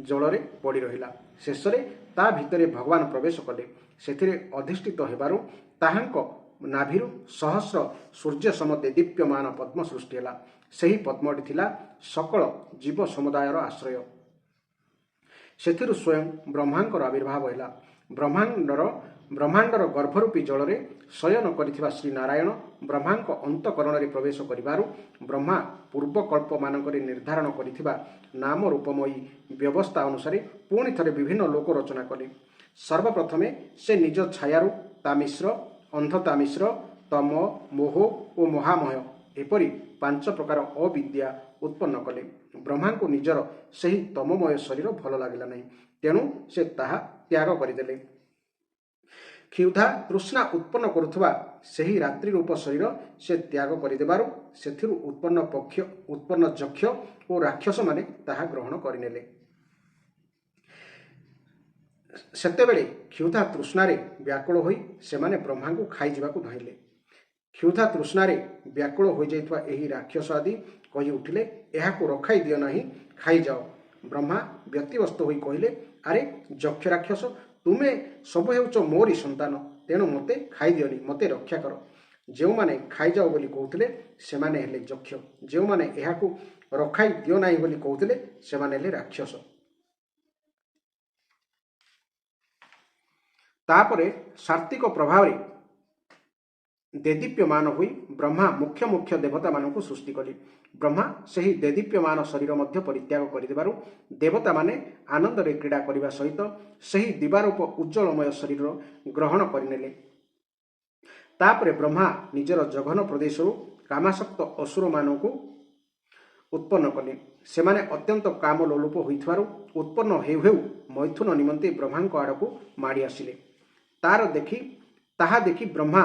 [SPEAKER 1] ଜଳରେ ପଡ଼ି ରହିଲା। ଶେଷରେ ତା ଭିତରେ ଭଗବାନ ପ୍ରବେଶ କଲେ। ସେଥିରେ ଅଧିଷ୍ଠିତ ହେବାରୁ ତାହାଙ୍କ ନାଭିରୁ ସହସ୍ର ସୂର୍ଯ୍ୟ ସମତେ ଦୀପ୍ୟମାନ ପଦ୍ମ ସୃଷ୍ଟି ହେଲା। ସେହି ପଦ୍ମଟି ଥିଲା ସକଳ ଜୀବ ସମୁଦାୟର ଆଶ୍ରୟ। ସେଥିରୁ ସ୍ୱୟଂ ବ୍ରହ୍ମାଙ୍କର ଆବିର୍ଭାବ ହେଲା। ବ୍ରହ୍ମାଣ୍ଡର ଗର୍ଭରୂପୀ ଜଳରେ ଶୟନ କରିଥିବା ଶ୍ରୀ ନାରାୟଣ ବ୍ରହ୍ମାଙ୍କ ଅନ୍ତଃକରଣରେ ପ୍ରବେଶ କରିବାରୁ ବ୍ରହ୍ମା ପୂର୍ବକଳ୍ପମାନଙ୍କରେ ନିର୍ଦ୍ଧାରଣ କରିଥିବା ନାମ ରୂପମୟୀ ବ୍ୟବସ୍ଥା ଅନୁସାରେ ପୁଣି ଥରେ ବିଭିନ୍ନ ଲୋକ ରଚନା କଲେ। ସର୍ବପ୍ରଥମେ ସେ ନିଜ ଛାୟାରୁ ତା ମିଶ୍ର ଅନ୍ଧତା ମିଶ୍ର, ତମ, ମୋହ ଓ ମହାମୟ ଏପରି 5 ପ୍ରକାର ଅବିଦ୍ୟା ଉତ୍ପନ୍ନ କଲେ। ବ୍ରହ୍ମାଙ୍କୁ ନିଜର ସେହି ତମମୟ ଶରୀର ଭଲ ଲାଗିଲା ନାହିଁ, ତେଣୁ ସେ ତାହା ତ୍ୟାଗ କରିଦେଲେ। କ୍ଷୁଧା ତୃଷ୍ଣା ଉତ୍ପନ୍ନ କରୁଥିବା ସେହି ରାତ୍ରି ରୂପ ଶରୀର ସେ ତ୍ୟାଗ କରିଦେବାରୁ ସେଥିରୁ ଉତ୍ପନ୍ନ ଯକ୍ଷ ଓ ରାକ୍ଷସମାନେ ତାହା ଗ୍ରହଣ କରିନେଲେ। ସେତେବେଳେ କ୍ଷୁଧା ତୃଷ୍ଣାରେ ବ୍ୟାକୁଳ ହୋଇ ସେମାନେ ବ୍ରହ୍ମାଙ୍କୁ ଖାଇଯିବାକୁ ଧାଇଁଲେ। କ୍ଷୁଧା ତୃଷ୍ଣାରେ ବ୍ୟାକୁଳ ହୋଇଯାଇଥିବା ଏହି ରାକ୍ଷସ ଆଦି କହି ଉଠିଲେ, ଏହାକୁ ରଖାଇ ଦିଅ ନାହିଁ, ଖାଇଯାଅ। ବ୍ରହ୍ମା ବ୍ୟତିବ୍ୟସ୍ତ ହୋଇ କହିଲେ, ଆରେ ଯକ୍ଷ ରାକ୍ଷସ, ତୁମେ ସବୁ ହେଉଛ ମୋରି ସନ୍ତାନ, ତେଣୁ ମୋତେ ଖାଇଦିଅନି, ମୋତେ ରକ୍ଷା କର। ଯେଉଁମାନେ ଖାଇଯାଅ ବୋଲି କହୁଥିଲେ ସେମାନେ ହେଲେ ଯକ୍ଷ, ଯେଉଁମାନେ ଏହାକୁ ରଖାଇ ଦିଅ ନାହିଁ ବୋଲି କହୁଥିଲେ ସେମାନେ ହେଲେ ରାକ୍ଷସ। ତାପରେ ସାତ୍ତ୍ୱିକ ପ୍ରଭାବରେ ଦେଦୀପ୍ୟମାନ ହୋଇ ବ୍ରହ୍ମା ମୁଖ୍ୟ ଦେବତାମାନଙ୍କୁ ସୃଷ୍ଟି କଲେ। ବ୍ରହ୍ମା ସେହି ଦେଦୀପ୍ୟମାନ ଶରୀର ମଧ୍ୟ ପରିତ୍ୟାଗ କରିଦେବାରୁ ଦେବତାମାନେ ଆନନ୍ଦରେ କ୍ରୀଡ଼ା କରିବା ସହିତ ସେହି ଦିବାରୂପ ଉଜ୍ଜଳମୟ ଶରୀର ଗ୍ରହଣ କରିନେଲେ। ତାପରେ ବ୍ରହ୍ମା ନିଜର ଜଘନ ପ୍ରଦେଶରୁ କାମାସକ୍ତ ଅସୁରମାନଙ୍କୁ ଉତ୍ପନ୍ନ କଲେ। ସେମାନେ ଅତ୍ୟନ୍ତ କାମଲୋଲୁପ ହୋଇଥିବାରୁ ଉତ୍ପନ୍ନ ହେଉ ହେଉ ମୈଥୁନ ନିମନ୍ତେ ବ୍ରହ୍ମାଙ୍କ ଆଡ଼କୁ ମାଡ଼ି ଆସିଲେ। ତାହା ଦେଖି ବ୍ରହ୍ମା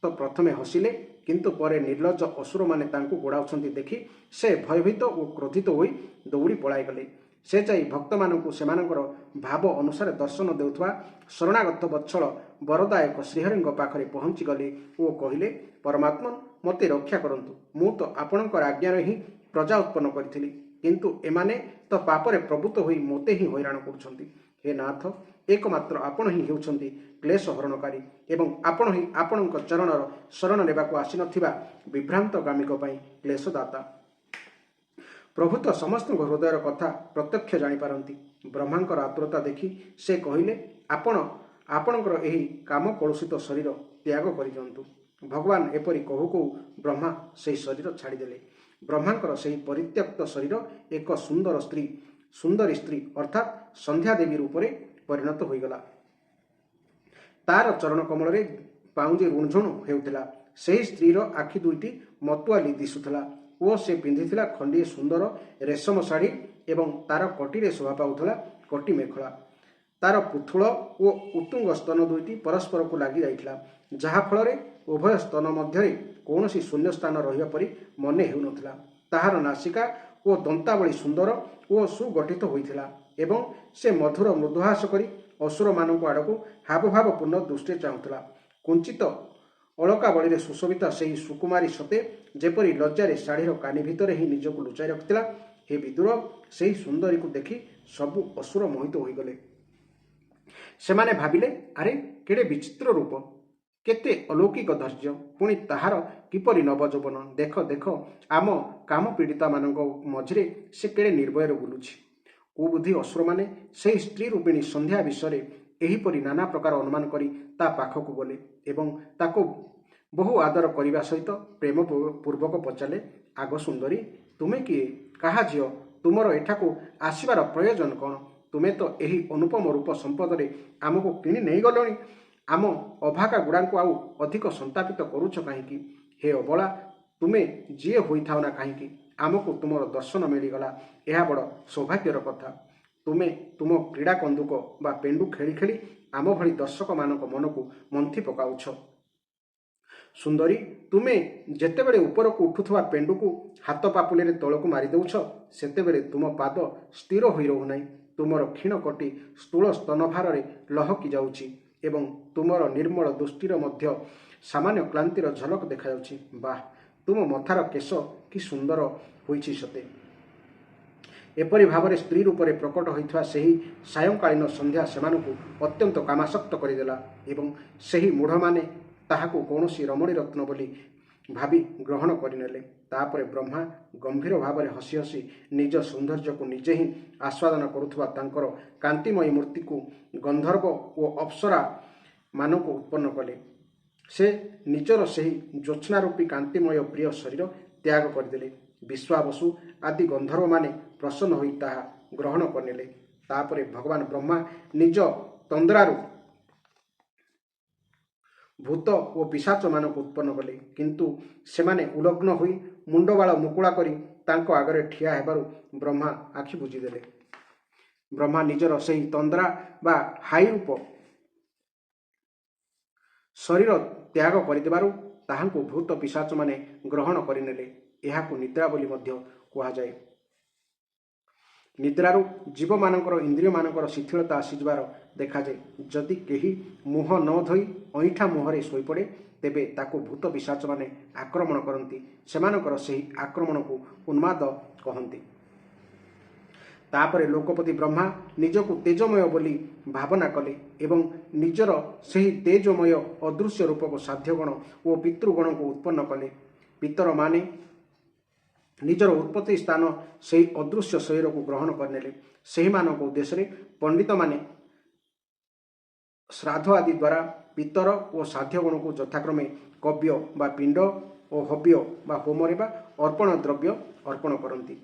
[SPEAKER 1] ତ ପ୍ରଥମେ ହସିଲେ, କିନ୍ତୁ ପରେ ନିର୍ଲଜ୍ଜ ଅସୁରମାନେ ତାଙ୍କୁ ଗୋଡ଼ାଉଛନ୍ତି ଦେଖି ସେ ଭୟଭୀତ ଓ କ୍ରୋଧିତ ହୋଇ ଦୌଡ଼ି ପଳାଇଗଲେ। ସେ ଯାଇ ଭକ୍ତମାନଙ୍କୁ ସେମାନଙ୍କର ଭାବ ଅନୁସାରେ ଦର୍ଶନ ଦେଉଥିବା ଶରଣାଗତ ବତ୍ସଳ ବରଦାୟକ ଶ୍ରୀହରିଙ୍କ ପାଖରେ ପହଞ୍ଚିଗଲେ ଓ କହିଲେ, ପରମାତ୍ମନ୍, ମୋତେ ରକ୍ଷା କରନ୍ତୁ। ମୁଁ ତ ଆପଣଙ୍କର ଆଜ୍ଞାରେ ହିଁ ପ୍ରଜା ଉତ୍ପନ୍ନ କରିଥିଲି, କିନ୍ତୁ ଏମାନେ ତ ପାପରେ ପ୍ରବୃତ୍ତ ହୋଇ ମୋତେ ହିଁ ହଇରାଣ କରୁଛନ୍ତି। ହେ ନାଥ, ଏକମାତ୍ର ଆପଣ ହିଁ ହେଉଛନ୍ତି କ୍ଲେଶ ହରଣକାରୀ ଏବଂ ଆପଣ ହିଁ ଆପଣଙ୍କ ଚରଣର ଶରଣ ନେବାକୁ ଆସିନଥିବା ବିଭ୍ରାନ୍ତଗାମୀଙ୍କ ପାଇଁ କ୍ଲେଶଦାତା। ପ୍ରଭୁ ତ ସମସ୍ତଙ୍କ ହୃଦୟର କଥା ପ୍ରତ୍ୟକ୍ଷ ଜାଣିପାରନ୍ତି। ବ୍ରହ୍ମାଙ୍କର ଆତୁରତା ଦେଖି ସେ କହିଲେ, ଆପଣଙ୍କର ଏହି କାମ କଳୁଷିତ ଶରୀର ତ୍ୟାଗ କରିଦିଅନ୍ତୁ। ଭଗବାନ ଏପରି କହୁ କହୁ ବ୍ରହ୍ମା ସେହି ଶରୀର ଛାଡ଼ିଦେଲେ। ବ୍ରହ୍ମାଙ୍କର ସେହି ପରିତ୍ୟକ୍ତ ଶରୀର ଏକ ସୁନ୍ଦରୀ ସ୍ତ୍ରୀ ଅର୍ଥାତ୍ ସନ୍ଧ୍ୟା ଦେବୀ ରୂପରେ ପରିଣତ ହୋଇଗଲା। ତାର ଚରଣ କମଳରେ ପାଉଁଜି ରୁଣଝୁଣ ହେଉଥିଲା। ସେହି ସ୍ତ୍ରୀର ଆଖି ଦୁଇଟି ମତୁଆଲି ଦିଶୁଥିଲା ଓ ସେ ପିନ୍ଧିଥିଲା ଖଣ୍ଡିଏ ସୁନ୍ଦର ରେଶମ ଶାଢ଼ୀ ଏବଂ ତାର କଟିରେ ଶୋଭା ପାଉଥିଲା କଟି ମେଖଳା। ତାର ପୁଥୁଳ ଓ ଉତ୍ତୁଙ୍ଗ ସ୍ତନ ଦୁଇଟି ପରସ୍ପରକୁ ଲାଗି ଯାଇଥିଲା, ଯାହାଫଳରେ ଉଭୟ ସ୍ତନ ମଧ୍ୟରେ କୌଣସି ଶୂନ୍ୟସ୍ଥାନ ରହିବା ପରି ମନେ ହେଉନଥିଲା। ତାହାର ନାସିକା ଓ ଦନ୍ତାବଳୀ ସୁନ୍ଦର ଓ ସୁଗଠିତ ହୋଇଥିଲା ଏବଂ ସେ ମଧୁର ମୃଦୁହାସ କରି ଅସୁରମାନଙ୍କ ଆଡ଼କୁ ହାବଭାବପୂର୍ଣ୍ଣ ଦୃଷ୍ଟିରେ ଚାହୁଁଥିଲା। କୁଞ୍ଚିତ ଅଳକାବଳୀରେ ସୁଶୋଭିତା ସେହି ସୁକୁମାରୀ ସତେ ଯେପରି ଲଜ୍ଜାରେ ଶାଢ଼ୀର କାନି ଭିତରେ ହିଁ ନିଜକୁ ଲୁଚାଇ ରଖିଥିଲା। ହେ ବିଦୁର, ସେହି ସୁନ୍ଦରୀକୁ ଦେଖି ସବୁ ଅସୁର ମୋହିତ ହୋଇଗଲେ। ସେମାନେ ଭାବିଲେ, ଆରେ କେଡ଼େ ବିଚିତ୍ର ରୂପ, କେତେ ଅଲୌକିକ ଧୈର୍ଯ୍ୟ, ପୁଣି ତାହାର କିପରି ନବଯୌବନ। ଦେଖ ଦେଖ, ଆମ କାମ ପୀଡ଼ିତାମାନଙ୍କ ମଝିରେ ସେ କେଡ଼େ ନିର୍ଭୟରେ ବୁଲୁଛି। କୁବୁଦ୍ଧି ଅସୁରମାନେ ସେହି ସ୍ତ୍ରୀ ରୂପିଣୀ ସନ୍ଧ୍ୟା ବିଷୟରେ ଏହିପରି ନାନା ପ୍ରକାର ଅନୁମାନ କରି ତା ପାଖକୁ ଗଲେ ଏବଂ ତାକୁ ବହୁ ଆଦର କରିବା ସହିତ ପ୍ରେମ ପୂର୍ବକ ପଚାରିଲେ, ଆଗ ସୁନ୍ଦରୀ, ତୁମେ କିଏ? କାହା ଝିଅ? ତୁମର ଏଠାକୁ ଆସିବାର ପ୍ରୟୋଜନ କ'ଣ? ତୁମେ ତ ଏହି ଅନୁପମ ରୂପ ସମ୍ପଦରେ ଆମକୁ କିଣି ନେଇଗଲଣି। ଆମ ଅଭାଗା ଗୁଡ଼ାଙ୍କୁ ଆଉ ଅଧିକ ସନ୍ତାପିତ କରୁଛ କାହିଁକି? ହେ ଅବଳା, ତୁମେ ଯିଏ ହୋଇଥାଅ ନା କାହିଁକି, ଆମକୁ ତୁମର ଦର୍ଶନ ମିଳିଗଲା, ଏହା ବଡ଼ ସୌଭାଗ୍ୟର କଥା। ତୁମେ ତୁମ କ୍ରୀଡ଼ା କନ୍ଦୁକ ବା ପେଣ୍ଡୁ ଖେଳି ଖେଳି ଆମ ଭଳି ଦର୍ଶକମାନଙ୍କ ମନକୁ ମନ୍ଥି ପକାଉଛ। ସୁନ୍ଦରୀ, ତୁମେ ଯେତେବେଳେ ଉପରକୁ ଉଠୁଥିବା ପେଣ୍ଡୁକୁ ହାତ ପାପୁଲିରେ ତଳକୁ ମାରିଦେଉଛ, ସେତେବେଳେ ତୁମ ପାଦ ସ୍ଥିର ହୋଇ ରହୁନାହିଁ। ତୁମର କ୍ଷୀଣ କଟି ସ୍ଥୂଳ ସ୍ତନଭାରରେ ଲହକି ଯାଉଛି ଏବଂ ତୁମର ନିର୍ମଳ ଦୃଷ୍ଟିର ମଧ୍ୟ ସାମାନ୍ୟ କ୍ଳାନ୍ତିର ଝଲକ ଦେଖାଯାଉଛି। ବାଃ, ତୁମ ମଥାର କେଶ କି ସୁନ୍ଦର ହୋଇଛି ସତେ। ଏପରି ଭାବରେ ସ୍ତ୍ରୀ ରୂପରେ ପ୍ରକଟ ହୋଇଥିବା ସେହି ସାୟଂକାଳୀନ ସନ୍ଧ୍ୟା ସେମାନଙ୍କୁ ଅତ୍ୟନ୍ତ କାମାସକ୍ତ କରିଦେଲା ଏବଂ ସେହି ମୂଢ଼ମାନେ ତାହାକୁ କୌଣସି ରମଣୀ ରତ୍ନ ବୋଲି ଭାବି ଗ୍ରହଣ କରିନେଲେ। ତାପରେ ବ୍ରହ୍ମା ଗମ୍ଭୀର ଭାବରେ ହସି ହସି ନିଜ ସୌନ୍ଦର୍ଯ୍ୟକୁ ନିଜେ ହିଁ ଆସ୍ୱାଦନ କରୁଥିବା ତାଙ୍କର କାନ୍ତିମୟୀ ମୂର୍ତ୍ତିକୁ ଗନ୍ଧର୍ବ ଓ ଅପ୍ସରା ମାନଙ୍କୁ ଉତ୍ପନ୍ନ କଲେ। ସେ ନିଜର ସେହି ଜ୍ୟୋତ୍ସ୍ନାରୂପୀ କାନ୍ତିମୟ ପ୍ରିୟ ଶରୀର ତ୍ୟାଗ କରିଦେଲେ। ବିଶ୍ୱାବସୁ ଆଦି ଗନ୍ଧର୍ବମାନେ ପ୍ରସନ୍ନ ହୋଇ ତାହା ଗ୍ରହଣ କରିନେଲେ। ତାପରେ ଭଗବାନ ବ୍ରହ୍ମା ନିଜ ତନ୍ଦ୍ରାରୁ ଭୂତ ଓ ପିଶାଚମାନଙ୍କୁ ଉତ୍ପନ୍ନ କଲେ, କିନ୍ତୁ ସେମାନେ ଉଲଗ୍ନ ହୋଇ ମୁଣ୍ଡବାଳ ମୁକୁଳା କରି ତାଙ୍କ ଆଗରେ ଠିଆ ହେବାରୁ ବ୍ରହ୍ମା ଆଖି ବୁଜିଦେଲେ। ବ୍ରହ୍ମା ନିଜର ସେହି ତନ୍ଦ୍ରା ବା ହାଇ ରୂପ ଶରୀର ତ୍ୟାଗ କରିଦେବାରୁ ତାହାଙ୍କୁ ଭୂତ ପିଶାଚମାନେ ଗ୍ରହଣ କରିନେଲେ। ଏହାକୁ ନିଦ୍ରା ବୋଲି ମଧ୍ୟ କୁହାଯାଏ। ନିଦ୍ରାରୁ ଜୀବମାନଙ୍କର ଇନ୍ଦ୍ରିୟମାନଙ୍କର ଶିଥିଳତା ଆସିଯିବାର ଦେଖାଯାଏ। ଯଦି କେହି ମୁହଁ ନ ଧୋଇ ଅଇଁଠା ମୁହଁରେ ଶୋଇପଡ଼େ, ତେବେ ତାକୁ ଭୂତ ପିଶାଚମାନେ ଆକ୍ରମଣ କରନ୍ତି। ସେମାନଙ୍କର ସେହି ଆକ୍ରମଣକୁ ଉନ୍ମାଦ କହନ୍ତି। ତାପରେ ଲୋକପତି ବ୍ରହ୍ମା ନିଜକୁ ତେଜମୟ ବୋଲି ଭାବନା କଲେ ଏବଂ ନିଜର ସେହି ତେଜମୟ ଅଦୃଶ୍ୟ ରୂପକୁ ସାଧ୍ୟଗଣ ଓ ପିତୃଗଣଙ୍କୁ ଉତ୍ପନ୍ନ କଲେ। ପିତରମାନେ ନିଜର ଉତ୍ପତ୍ତି ସ୍ଥାନ ସେହି ଅଦୃଶ୍ୟ ଶରୀରକୁ ଗ୍ରହଣ କରିନେଲେ। ସେହିମାନଙ୍କ ଉଦ୍ଦେଶ୍ୟରେ ପଣ୍ଡିତମାନେ ଶ୍ରାଦ୍ଧ ଆଦି ଦ୍ୱାରା ପିତର ଓ ସାଧ୍ୟଗଣକୁ ଯଥାକ୍ରମେ କବ୍ୟ ବା ପିଣ୍ଡ ଓ ହବ୍ୟ ବା ହୋମରେ ବା ଅର୍ପଣ ଦ୍ରବ୍ୟ ଅର୍ପଣ କରନ୍ତି।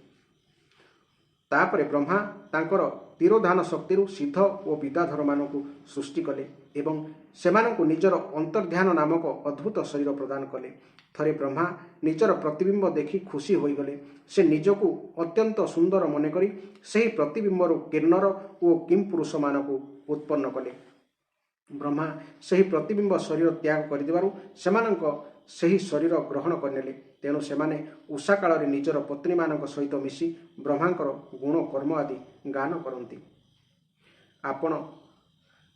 [SPEAKER 1] ତାପରେ ବ୍ରହ୍ମା ତାଙ୍କର ତିରୋଧାନ ଶକ୍ତିରୁ ସିଦ୍ଧ ଓ ବିଦ୍ୟାଧରମାନଙ୍କୁ ସୃଷ୍ଟି କଲେ ଏବଂ ସେମାନଙ୍କୁ ନିଜର ଅନ୍ତର୍ଧ୍ୟାନ ନାମକ ଅଦ୍ଭୁତ ଶରୀର ପ୍ରଦାନ କଲେ। ଥରେ ବ୍ରହ୍ମା ନିଜର ପ୍ରତିବିମ୍ବ ଦେଖି ଖୁସି ହୋଇଗଲେ। ସେ ନିଜକୁ ଅତ୍ୟନ୍ତ ସୁନ୍ଦର ମନେକରି ସେହି ପ୍ରତିବିମ୍ବରୁ କିନ୍ନର ଓ କିମ୍ପୁରୁଷମାନଙ୍କୁ ଉତ୍ପନ୍ନ କଲେ। ବ୍ରହ୍ମା ସେହି ପ୍ରତିବିମ୍ବ ଶରୀର ତ୍ୟାଗ କରିଦେବାରୁ ସେମାନଙ୍କ ସେହି ଶରୀର ଗ୍ରହଣ କରିନେଲେ। ତେଣୁ ସେମାନେ ଉଷା କାଳରେ ନିଜର ପତ୍ନୀମାନଙ୍କ ସହିତ ମିଶି ବ୍ରହ୍ମାଙ୍କର ଗୁଣ କର୍ମ ଆଦି ଗାନ କରନ୍ତି।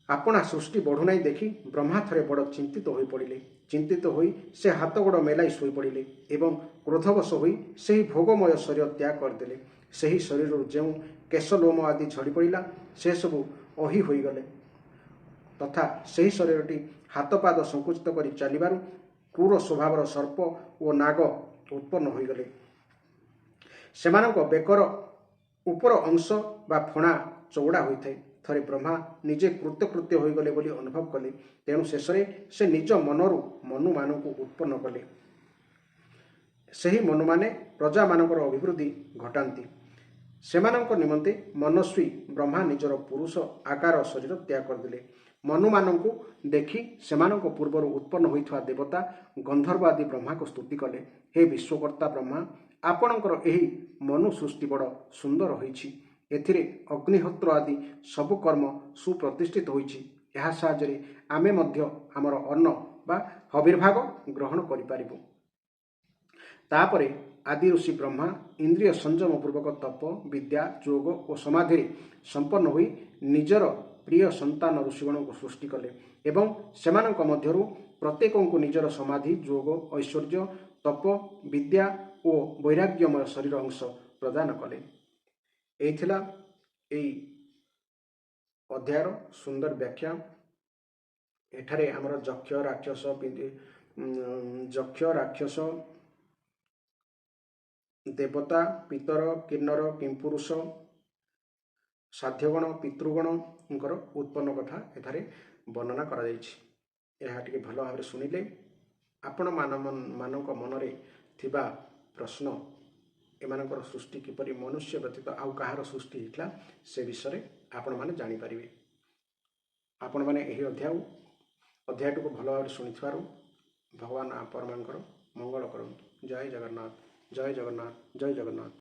[SPEAKER 1] ଆପଣା ସୃଷ୍ଟି ବଢ଼ୁନାହିଁ ଦେଖି ବ୍ରହ୍ମା ଥରେ ବଡ଼ ଚିନ୍ତିତ ହୋଇପଡ଼ିଲେ। ଚିନ୍ତିତ ହୋଇ ସେ ହାତ ଗୋଡ଼ ମେଲାଇ ଶୋଇପଡ଼ିଲେ ଏବଂ କ୍ରୋଧବଶ ହୋଇ ସେହି ଭୋଗମୟ ଶରୀର ତ୍ୟାଗ କରିଦେଲେ। ସେହି ଶରୀରରୁ ଯେଉଁ କେଶଲୋମ ଆଦି ଝଡ଼ିପଡ଼ିଲା, ସେସବୁ ଅହି ହୋଇଗଲେ ତଥା ସେହି ଶରୀରଟି ହାତ ପାଦ ସଙ୍କୁଚିତ କରି ଚାଲିବାରୁ କ୍ରୂର ସ୍ୱଭାବର ସର୍ପ ଓ ନାଗ ଉତ୍ପନ୍ନ ହୋଇଗଲେ। ସେମାନଙ୍କ ବେକର ଉପର ଅଂଶ ବା ଫଣା ଚଉଡ଼ା ହୋଇଥାଏ। ଥରେ ବ୍ରହ୍ମା ନିଜେ କୃତ୍ୟକୃତ୍ୟ ହୋଇଗଲେ ବୋଲି ଅନୁଭବ କଲେ। ତେଣୁ ଶେଷରେ ସେ ନିଜ ମନରୁ ମନୁମାନଙ୍କୁ ଉତ୍ପନ୍ନ କଲେ। ସେହି ମନୁମାନେ ପ୍ରଜାମାନଙ୍କର ଅଭିବୃଦ୍ଧି ଘଟାନ୍ତି। ସେମାନଙ୍କ ନିମନ୍ତେ ମନସ୍ୱୀ ବ୍ରହ୍ମା ନିଜର ପୁରୁଷ ଆକାର ଶରୀର ତ୍ୟାଗ କରିଦେଲେ। ମନୁମାନଙ୍କୁ ଦେଖି ସେମାନଙ୍କ ପୂର୍ବରୁ ଉତ୍ପନ୍ନ ହୋଇଥିବା ଦେବତା ଗନ୍ଧର୍ବ ଆଦି ବ୍ରହ୍ମାକୁ ସ୍ତୁତି କଲେ। ହେ ବିଶ୍ୱକର୍ତ୍ତା ବ୍ରହ୍ମା, ଆପଣଙ୍କର ଏହି ମନୁ ସୃଷ୍ଟି ବଡ଼ ସୁନ୍ଦର ହୋଇଛି। ଏଥିରେ ଅଗ୍ନିହୋତ୍ର ଆଦି ସବୁ କର୍ମ ସୁପ୍ରତିଷ୍ଠିତ ହୋଇଛି। ଏହା ସାହାଯ୍ୟରେ ଆମେ ମଧ୍ୟ ଆମର ଅନ୍ନ ବା ହବିର୍ଭାଗ ଗ୍ରହଣ କରିପାରିବୁ। ତାପରେ ଆଦି ଋଷି ବ୍ରହ୍ମା ଇନ୍ଦ୍ରିୟ ସଂଯମ ପୂର୍ବକ ତପ, ବିଦ୍ୟା, ଯୋଗ ଓ ସମାଧିରେ ସମ୍ପନ୍ନ ହୋଇ ନିଜର ପ୍ରିୟ ସନ୍ତାନ ଋଷିଗଣଙ୍କୁ ସୃଷ୍ଟି କଲେ ଏବଂ ସେମାନଙ୍କ ମଧ୍ୟରୁ ପ୍ରତ୍ୟେକଙ୍କୁ ନିଜର ସମାଧି, ଯୋଗ, ଐଶ୍ୱର୍ଯ୍ୟ, ତପ, ବିଦ୍ୟା ଓ ବୈରାଗ୍ୟମୟ ଶରୀର ଅଂଶ ପ୍ରଦାନ କଲେ। ଏହି ଥିଲା ଏହି ଅଧ୍ୟାୟର ସୁନ୍ଦର ବ୍ୟାଖ୍ୟା। ଏଠାରେ ଆମର ଯକ୍ଷ, ରାକ୍ଷସ, ଦେବତା, ପିତର, କିନ୍ନର, କିମ୍ପୁରୁଷ, ସାଧ୍ୟଗଣ, ପିତୃଗଣଙ୍କର ଉତ୍ପନ୍ନ କଥା ଏଠାରେ ବର୍ଣ୍ଣନା କରାଯାଇଛି। ଏହା ଟିକେ ଭଲ ଭାବରେ ଶୁଣିଲେ ଆପଣମାନଙ୍କ ମନରେ ଥିବା ପ୍ରଶ୍ନ, ଏମାନଙ୍କର ସୃଷ୍ଟି କିପରି ମନୁଷ୍ୟ ବ୍ୟତୀତ ଆଉ କାହାର ସୃଷ୍ଟି ହେଇଥିଲା, ସେ ବିଷୟରେ ଆପଣମାନେ ଜାଣିପାରିବେ। ଆପଣମାନେ ଏହି ଅଧ୍ୟାୟଟିକୁ ଭଲ ଭାବରେ ଶୁଣିଥିବାରୁ ଭଗବାନ ଆପଣମାନଙ୍କର ମଙ୍ଗଳ କରନ୍ତୁ। ଜୟ ଜଗନ୍ନାଥ, ଜୟ ଜଗନ୍ନାଥ, ଜୟ ଜଗନ୍ନାଥ।